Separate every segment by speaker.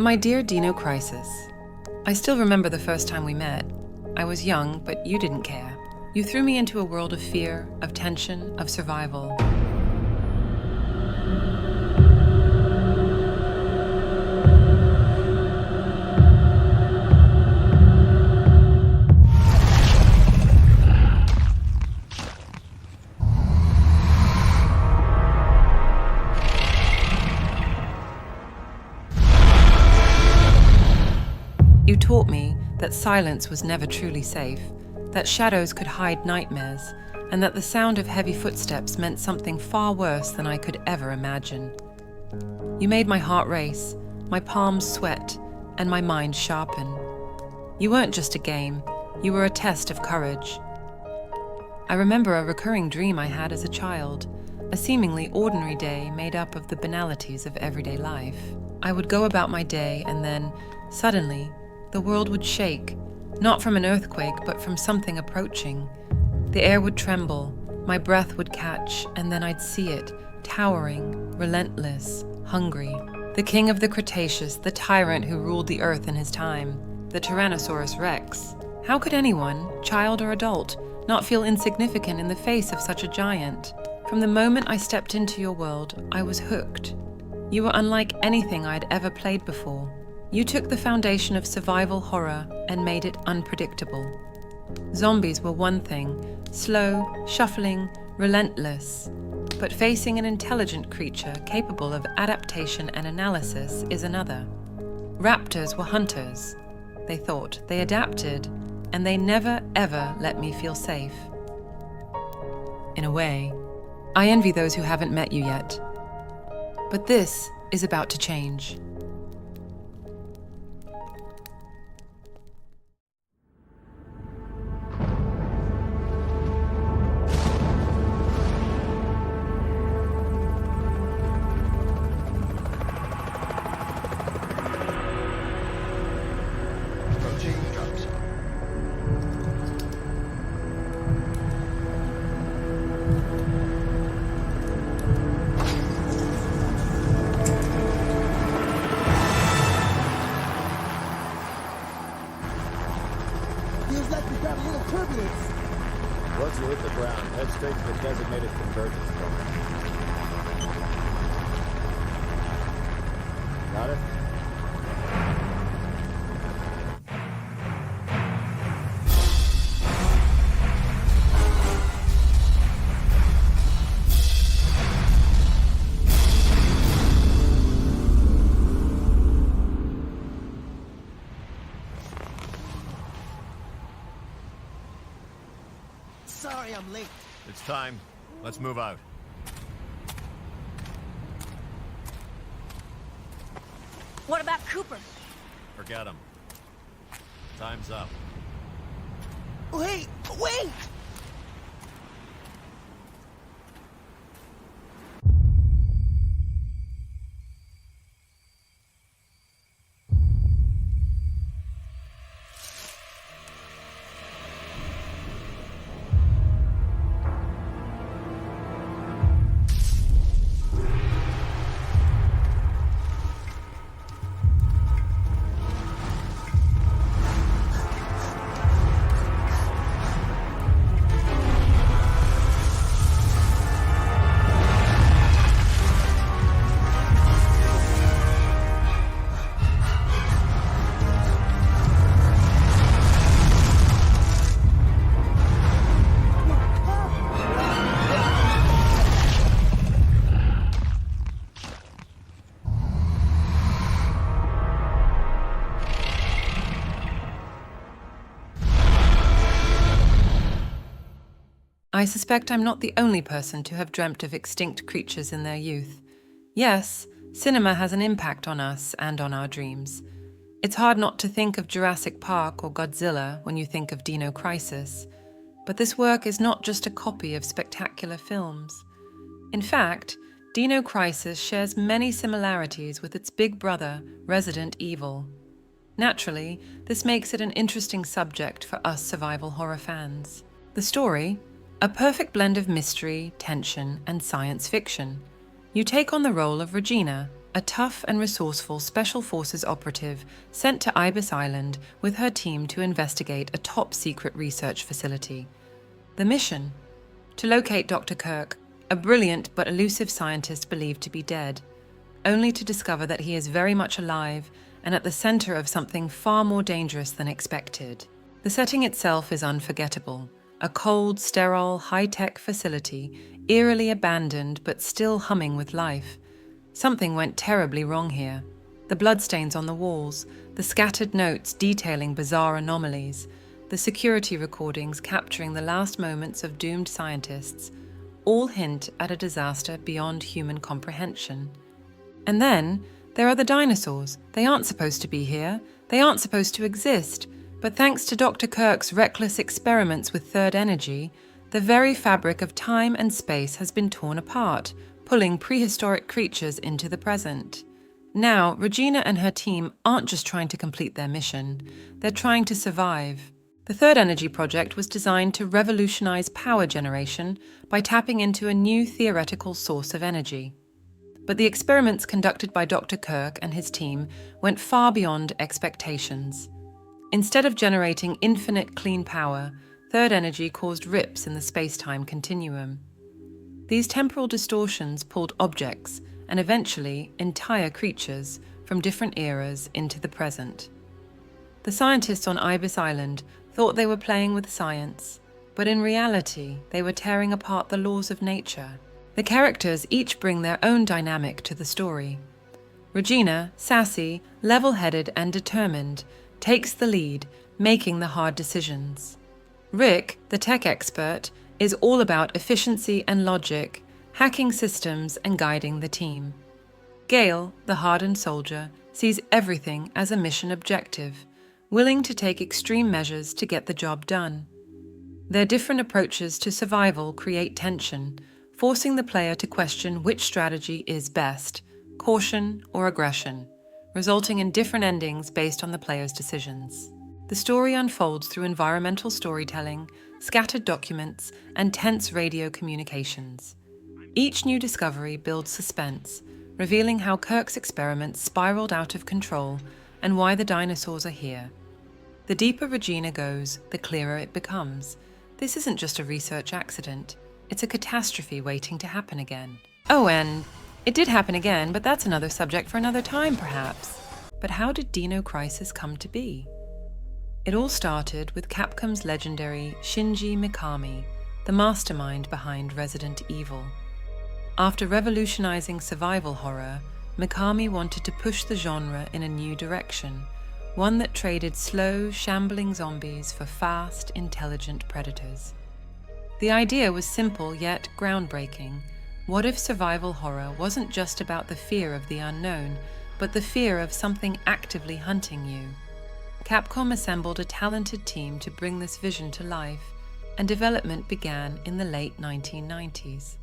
Speaker 1: My dear Dino Crisis, I still remember the first time we met. I was young, but you didn't care. You threw me into a world of fear, of tension, of survival. You taught me that silence was never truly safe, that shadows could hide nightmares, and that the sound of heavy footsteps meant something far worse than I could ever imagine. You made my heart race, my palms sweat, and my mind sharpen. You weren't just a game, you were a test of courage. I remember a recurring dream I had as a child, a seemingly ordinary day made up of the banalities of everyday life. I would go about my day and then, suddenly, the world would shake, not from an earthquake, but from something approaching. The air would tremble, my breath would catch, and then I'd see it, towering, relentless, hungry. The king of the Cretaceous, the tyrant who ruled the earth in his time, the Tyrannosaurus Rex. How could anyone, child or adult, not feel insignificant in the face of such a giant? From the moment I stepped into your world, I was hooked. You were unlike anything I'd ever played before. You took the foundation of survival horror and made it unpredictable. Zombies were one thing, slow, shuffling, relentless. But facing an intelligent creature capable of adaptation and analysis is another. Raptors were hunters. They thought, they adapted, and they never, ever let me feel safe. In a way, I envy those who haven't met you yet. But this is about to change.
Speaker 2: Feels like we've got a little turbulence.
Speaker 3: Once you hit the ground, head straight to the designated convergence point. Got it?
Speaker 2: Sorry I'm late.
Speaker 3: It's time. Let's move out.
Speaker 4: What about Cooper?
Speaker 3: Forget him. Time's up.
Speaker 2: Wait! Wait!
Speaker 1: I suspect I'm not the only person to have dreamt of extinct creatures in their youth. Yes, cinema has an impact on us and on our dreams. It's hard not to think of Jurassic Park or Godzilla when you think of Dino Crisis. But this work is not just a copy of spectacular films. In fact, Dino Crisis shares many similarities with its big brother, Resident Evil. Naturally, this makes it an interesting subject for us survival horror fans. The story? A perfect blend of mystery, tension, and science fiction. You take on the role of Regina, a a tough and resourceful Special Forces operative sent to Ibis Island with her team to investigate a top-secret research facility. The mission? To locate Dr. Kirk, a brilliant but elusive scientist believed to be dead, only to discover that he is very much alive and at the center of something far more dangerous than expected. The setting itself is unforgettable. A cold, sterile, high-tech facility, eerily abandoned but still humming with life. Something went terribly wrong here. The bloodstains on the walls, the scattered notes detailing bizarre anomalies, the security recordings capturing the last moments of doomed scientists, all hint at a disaster beyond human comprehension. And then, there are the dinosaurs. They aren't supposed to be here. They aren't supposed to exist. But thanks to Dr. Kirk's reckless experiments with third energy, the very fabric of time and space has been torn apart, pulling prehistoric creatures into the present. Now, Regina and her team aren't just trying to complete their mission, they're trying to survive. The Third Energy Project was designed to revolutionize power generation by tapping into a new theoretical source of energy. But the experiments conducted by Dr. Kirk and his team went far beyond expectations. Instead of generating infinite clean power, Third Energy caused rips in the space-time continuum. These temporal distortions pulled objects, and eventually entire creatures, from different eras into the present. The scientists on Ibis Island thought they were playing with science, but in reality, they were tearing apart the laws of nature. The characters each bring their own dynamic to the story. Regina, sassy, level-headed and determined, takes the lead, making the hard decisions. Rick, the tech expert, is all about efficiency and logic, hacking systems and guiding the team. Gale, the hardened soldier, sees everything as a mission objective, willing to take extreme measures to get the job done. Their different approaches to survival create tension, forcing the player to question which strategy is best, caution or aggression, resulting in different endings based on the player's decisions. The story unfolds through environmental storytelling, scattered documents, and tense radio communications. Each new discovery builds suspense, revealing how Kirk's experiments spiraled out of control and why the dinosaurs are here. The deeper Regina goes, the clearer it becomes. This isn't just a research accident, it's a catastrophe waiting to happen again. Oh, and it did happen again, but that's another subject for another time, perhaps. But how did Dino Crisis come to be? It all started with Capcom's legendary Shinji Mikami, the mastermind behind Resident Evil. After revolutionizing survival horror, Mikami wanted to push the genre in a new direction, one that traded slow, shambling zombies for fast, intelligent predators. The idea was simple yet groundbreaking. What if survival horror wasn't just about the fear of the unknown, but the fear of something actively hunting you? Capcom assembled a talented team to bring this vision to life, and development began in the late 1990s.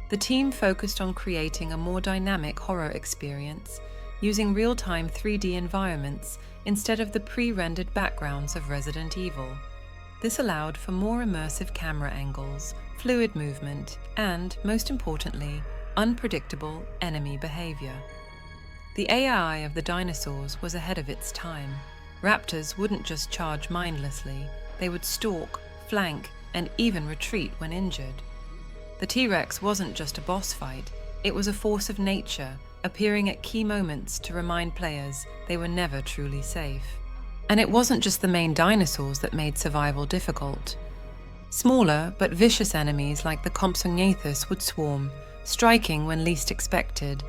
Speaker 1: The team focused on creating a more dynamic horror experience, using real-time 3D environments instead of the pre-rendered backgrounds of Resident Evil. This allowed for more immersive camera angles, fluid movement, and, most importantly, unpredictable enemy behavior. The AI of the dinosaurs was ahead of its time. Raptors wouldn't just charge mindlessly, they would stalk, flank, and even retreat when injured. The T-Rex wasn't just a boss fight, it was a force of nature, appearing at key moments to remind players they were never truly safe. And it wasn't just the main dinosaurs that made survival difficult. Smaller but vicious enemies like the Compsognathus would swarm, striking when least expected.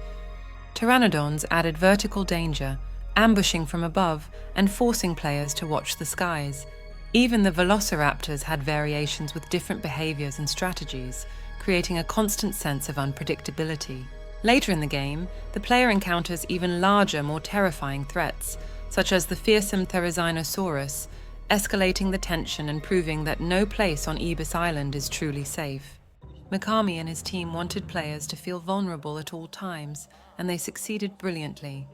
Speaker 1: Pteranodons added vertical danger, ambushing from above and forcing players to watch the skies. Even the velociraptors had variations with different behaviors and strategies, creating a constant sense of unpredictability. Later in the game, the player encounters even larger, more terrifying threats, such as the fearsome Therizinosaurus, escalating the tension and proving that no place on Ibis Island is truly safe. Mikami and his team wanted players to feel vulnerable at all times, and they succeeded brilliantly.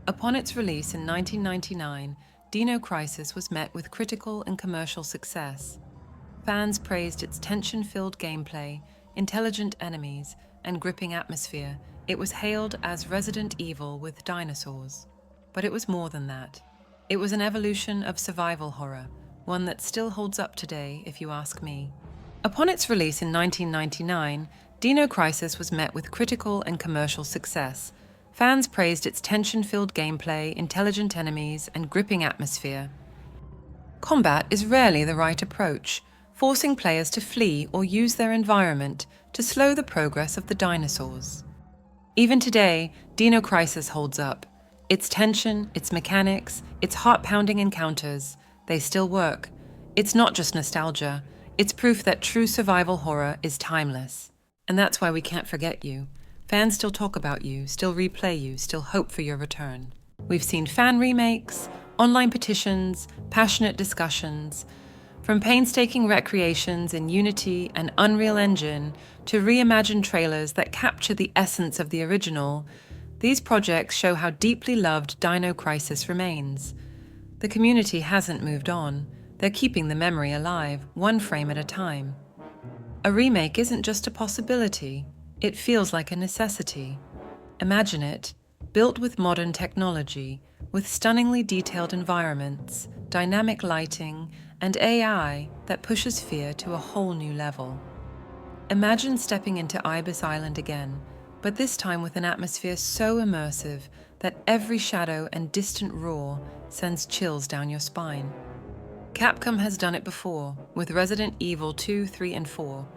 Speaker 1: Upon its release in 1999, Dino Crisis was met with critical and commercial success. Fans praised its tension-filled gameplay, intelligent enemies, and gripping atmosphere, It was hailed as Resident Evil with dinosaurs. But it was more than that. It was an evolution of survival horror, one that still holds up today, if you ask me. Upon its release in 1999, Dino Crisis was met with critical and commercial success. Fans praised its tension-filled gameplay, intelligent enemies, and gripping atmosphere. Combat is rarely the right approach, forcing players to flee or use their environment to slow the progress of the dinosaurs. Even today, Dino Crisis holds up. Its tension, its mechanics, its heart-pounding encounters, they still work. It's not just nostalgia, it's proof that true survival horror is timeless. And that's why we can't forget you. Fans still talk about you, still replay you, still hope for your return. We've seen fan remakes, online petitions, passionate discussions, from painstaking recreations in Unity and Unreal Engine to reimagined trailers that capture the essence of the original. These projects show how deeply loved Dino Crisis remains. The community hasn't moved on. They're keeping the memory alive, one frame at a time. A remake isn't just a possibility, it feels like a necessity. Imagine it, built with modern technology, with stunningly detailed environments, dynamic lighting, and AI that pushes fear to a whole new level. Imagine stepping into Ibis Island again, but this time with an atmosphere so immersive that every shadow and distant roar sends chills down your spine. Capcom has done it before, with Resident Evil 2, 3, and 4.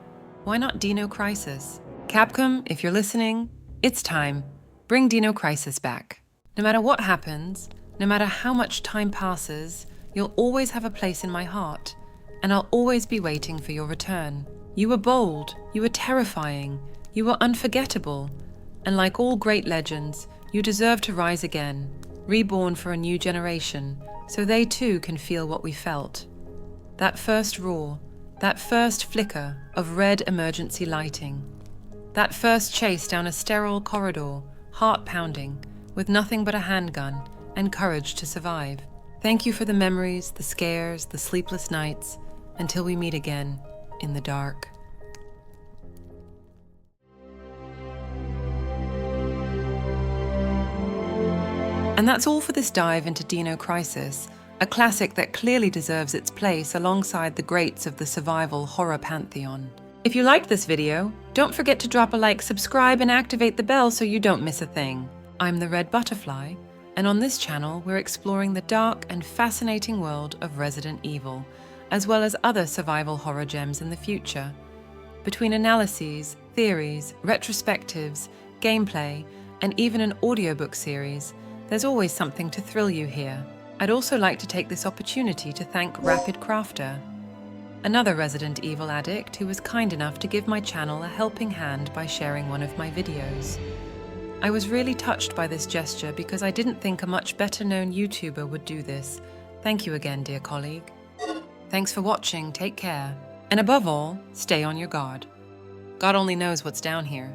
Speaker 1: Why not Dino Crisis? Capcom, if you're listening, it's time. Bring Dino Crisis back. No matter what happens, no matter how much time passes, you'll always have a place in my heart, and I'll always be waiting for your return. You were bold, you were terrifying, you were unforgettable, and like all great legends, you deserve to rise again, reborn for a new generation, so they too can feel what we felt. That first roar, that first flicker of red emergency lighting, that first chase down a sterile corridor, heart-pounding, with nothing but a handgun and courage to survive. Thank you for the memories, the scares, the sleepless nights, until we meet again in the dark. And that's all for this dive into Dino Crisis, a classic that clearly deserves its place alongside the greats of the survival horror pantheon. If you liked this video, don't forget to drop a like, subscribe, and activate the bell so you don't miss a thing. I'm TheRedButterfly, and on this channel we're exploring the dark and fascinating world of Resident Evil, as well as other survival horror gems in the future. Between analyses, theories, retrospectives, gameplay, and even an audiobook series, there's always something to thrill you here. I'd also like to take this opportunity to thank Rapid Crafter, another Resident Evil addict who was kind enough to give my channel a helping hand by sharing one of my videos. I was really touched by this gesture because I didn't think a much better known YouTuber would do this. Thank you again, dear colleague. Thanks for watching, take care, and above all, stay on your guard. God only knows what's down here.